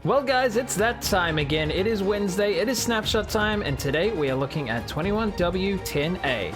Well guys, it's that time again. It is Wednesday, it is snapshot time, and today we are looking at 21W10A.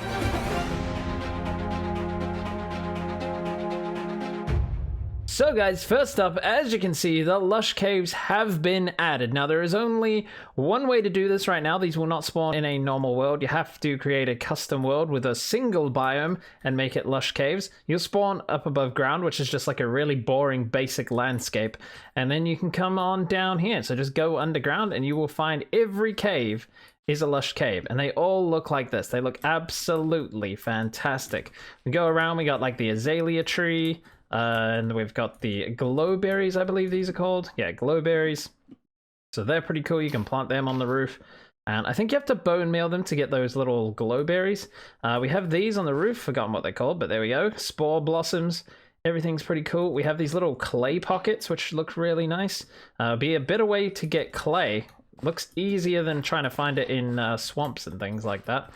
So guys, first up, as you can see, the Lush Caves have been added. Now there is only one way to do this right now. These will not spawn in a normal world. You have to create a custom world with a single biome and make it Lush Caves. You'll spawn up above ground, which is just like a really boring basic landscape. And then you can come on down here. So just go underground and you will find every cave is a Lush Cave, and they all look like this. They look absolutely fantastic. We go around, we got like the azalea tree, and we've got the glowberries, I believe these are called. Yeah, glowberries. So they're pretty cool. You can plant them on the roof. And I think you have to bone meal them to get those little glowberries. We have these on the roof. Forgotten what they're called, but there we go. Spore blossoms. Everything's pretty cool. We have these little clay pockets, which look really nice. Be a better way to get clay. Looks easier than trying to find it in swamps and things like that.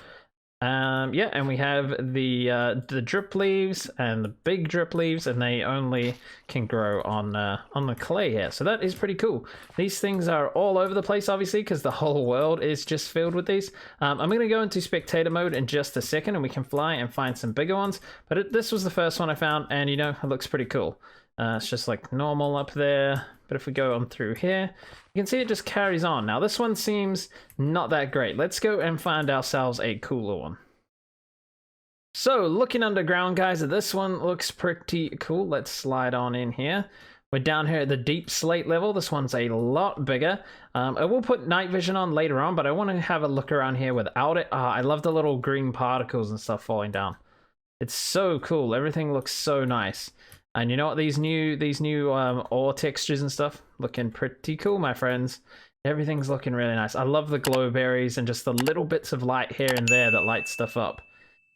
Yeah, and we have the drip leaves and the big drip leaves, and they only can grow on the clay here. So that is pretty cool. These things are all over the place, obviously, because the whole world is just filled with these. I'm going to go into spectator mode in just a second, and we can fly and find some bigger ones. But this was the first one I found, and you know, it looks pretty cool. It's just like normal up there. But if we go on through here, you can see it just carries on. Now this one seems not that great. Let's go and find ourselves a cooler one. So looking underground, guys, this one looks pretty cool. Let's slide on in here. We're down here at the deep slate level. This one's a lot bigger. I will put night vision on later on, but I want to have a look around here without it. I love the little green particles and stuff falling down. It's so cool. Everything looks so nice. And you know what, these new ore textures and stuff looking pretty cool, my friends. Everything's looking really nice. I love the glowberries and just the little bits of light here and there that light stuff up.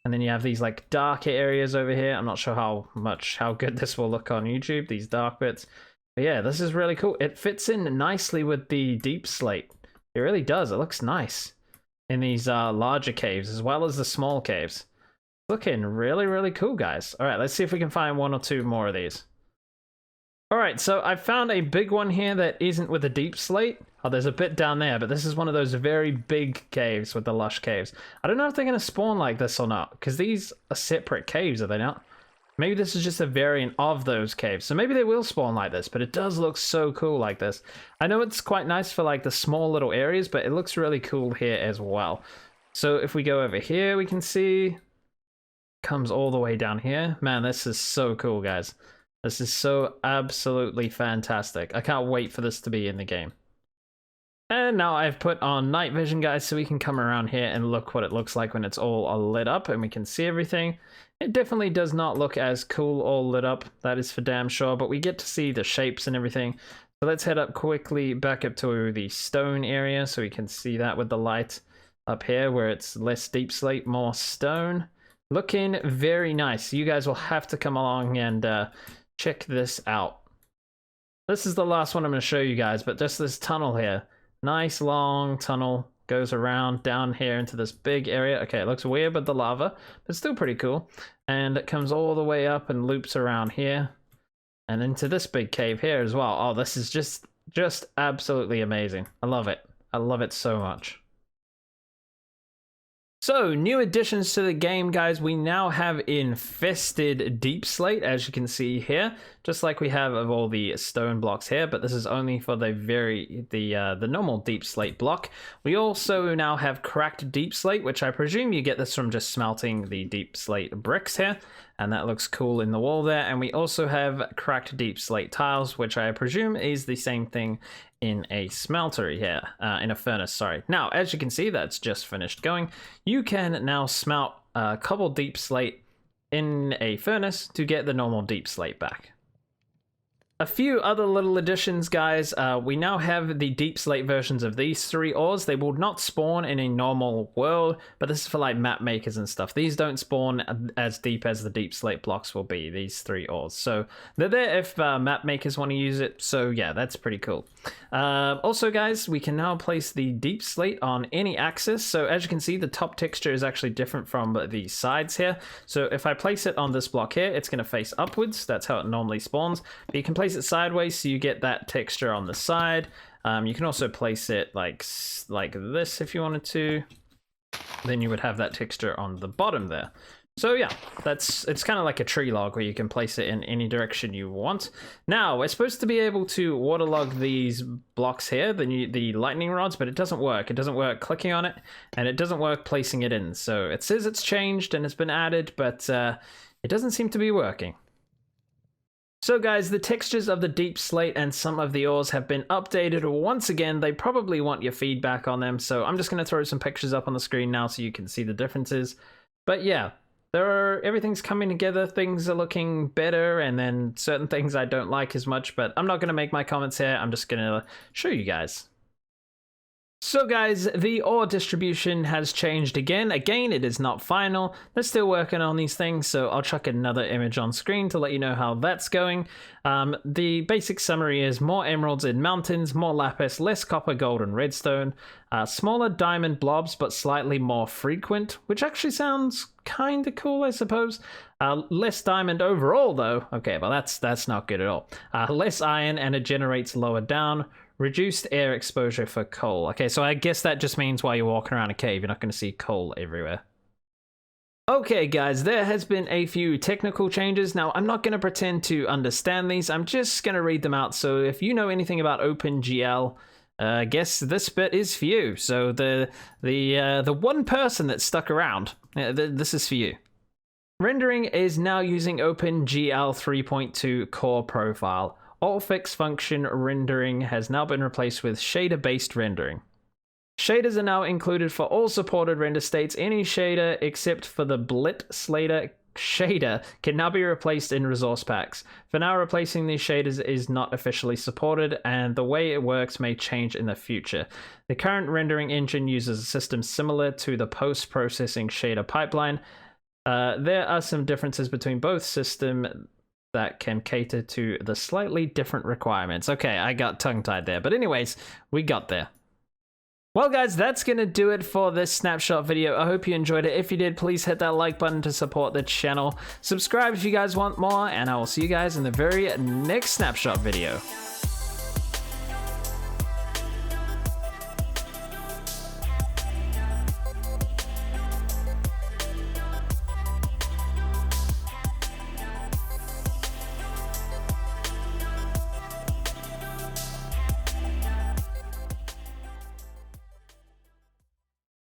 And then you have these like darker areas over here. I'm not sure how good this will look on YouTube, these dark bits. But yeah, this is really cool. It fits in nicely with the deep slate. It really does. It looks nice in these larger caves as well as the small caves. Looking really, really cool, guys. All right, let's see if we can find one or two more of these. All right, so I found a big one here that isn't with a deep slate. Oh, there's a bit down there, but this is one of those very big caves with the Lush Caves. I don't know if they're going to spawn like this or not, because these are separate caves, are they not? Maybe this is just a variant of those caves, so maybe they will spawn like this, but it does look so cool like this. I know it's quite nice for like the small little areas, but it looks really cool here as well. So if we go over here, we can see comes all the way down here. Man, this is so cool, guys. This is so absolutely fantastic. I can't wait for this to be in the game. And now I've put on night vision, guys, so we can come around here and look what it looks like when it's all lit up and we can see everything. It definitely does not look as cool all lit up, that is for damn sure, but we get to see the shapes and everything. So let's head up quickly back up to the stone area so we can see that with the light up here where it's less deep slate, more stone. Looking very nice. You guys will have to come along and check this out. This is the last one I'm going to show you guys, but just this tunnel here. Nice long tunnel. Goes around down here into this big area. Okay, it looks weird with the lava, but still pretty cool. And it comes all the way up and loops around here. And into this big cave here as well. Oh, this is just absolutely amazing. I love it. I love it so much. So, new additions to the game, guys. We now have infested deep slate, as you can see here, just like we have of all the stone blocks here, but this is only for the normal deep slate block. We also now have cracked deep slate, which I presume you get this from just smelting the deep slate bricks here, and that looks cool in the wall there. And we also have cracked deep slate tiles, which I presume is the same thing in a smeltery here, in a furnace, sorry. Now, as you can see, that's just finished going. You can now smelt cobble deep slate in a furnace to get the normal deep slate back. A few other little additions, guys. We now have the deep slate versions of these three ores. They will not spawn in a normal world, but this is for like map makers and stuff. These don't spawn as deep as the deep slate blocks will be, these three ores. So they're there if map makers want to use it. So yeah, that's pretty cool. Also, guys, we can now place the deep slate on any axis. So as you can see, the top texture is actually different from the sides here. So if I place it on this block here, it's going to face upwards. That's how it normally spawns. But you can place place it sideways so you get that texture on the side. You can also place it like this if you wanted to. Then you would have that texture on the bottom there. So yeah, it's kind of like a tree log where you can place it in any direction you want. Now, we're supposed to be able to waterlog these blocks here, the lightning rods, but it doesn't work. It doesn't work clicking on it, and it doesn't work placing it in. So it says it's changed and it's been added, but it doesn't seem to be working. So guys, the textures of the deep slate and some of the ores have been updated once again. They probably want your feedback on them, so I'm just going to throw some pictures up on the screen now so you can see the differences. But yeah, everything's coming together, things are looking better, and then certain things I don't like as much, but I'm not going to make my comments here. I'm just going to show you guys. So guys, the ore distribution has changed again. Again, it is not final. They're still working on these things, so I'll chuck another image on screen to let you know how that's going. The basic summary is more emeralds in mountains, more lapis, less copper, gold, and redstone, smaller diamond blobs, but slightly more frequent, which actually sounds kind of cool, I suppose. Less diamond overall, though. Okay, well, that's not good at all. Less iron, and it generates lower down. Reduced air exposure for coal. Okay, so I guess that just means while you're walking around a cave, you're not going to see coal everywhere. Okay guys, there has been a few technical changes. Now, I'm not going to pretend to understand these. I'm just going to read them out. So if you know anything about OpenGL, I guess this bit is for you. So the one person that stuck around, this is for you. Rendering is now using OpenGL 3.2 core profile. All fixed function rendering has now been replaced with shader-based rendering. Shaders are now included for all supported render states. Any shader except for the Blit Slater shader can now be replaced in resource packs. For now, replacing these shaders is not officially supported, and the way it works may change in the future. The current rendering engine uses a system similar to the post-processing shader pipeline. There are some differences between both systems that can cater to the slightly different requirements. Okay, I got tongue-tied there, but anyways, we got there. Well guys, that's gonna do it for this snapshot video. I hope you enjoyed it. If you did, please hit that like button to support the channel. Subscribe if you guys want more, and I will see you guys in the very next snapshot video.